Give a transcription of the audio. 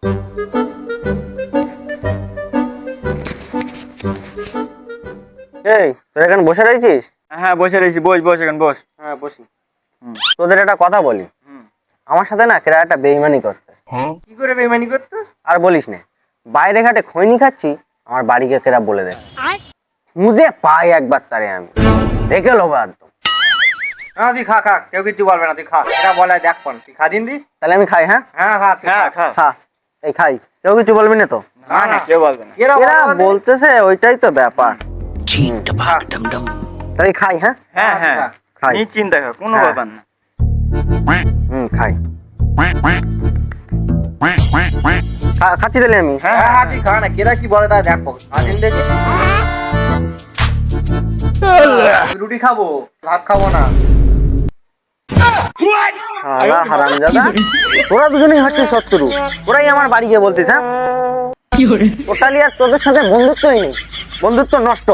এই তোরা এখানে বসে রয়েছিস? হ্যাঁ বসে রয়েছি, বস বস এখানে বস। হ্যাঁ বসি। তোদের একটা কথা বলি, আমার সাথে না কেরা একটা বেইমানি করতে। কি করে বেইমানি করতেছ? আর বলিস না, বাইরে ঘাটে খৈনি খাচ্ছি, আমার বাড়িকে কেরা বলে দেয় মুজে পাই একবার তারে আমি দেখে লোবো একদম। হ্যাঁ তুই খা খা, কেউ কিছু বলবে না, তুই খা। এটা বলে দেখ কোন তুই খা দিন দি। তাহলে আমি খাই? হ্যাঁ হ্যাঁ খা হ্যাঁ খা। খা, এই খাই, কেউ কিছু বলবি না তো? না না কেউ বলবে না। এরা বলতেছে ওইটাই তো ব্যাপার। তাহলে খাই? হ্যাঁ হ্যাঁ হ্যাঁ খাই। নিশ্চিন্তে খা, কোনো হ্যাঁ। ব্যাপার না। খাই, খাচ্ছি তাহলে আমি। হ্যাঁ হ্যাঁ তুই খা না, কেরা কি বলে তা দেখো। খা দিন দেখি। রুটি খাবো, ভাত খাবো না। শালা হারামজাদা, তোরা দুজনেই হচ্ছে শত্রু, তোরাই আমার বাড়ি গিয়ে বলতিস। হ্যাঁ টোটালি আর তোদের সাথে বন্ধুত্বই নেই, বন্ধুত্ব নষ্ট।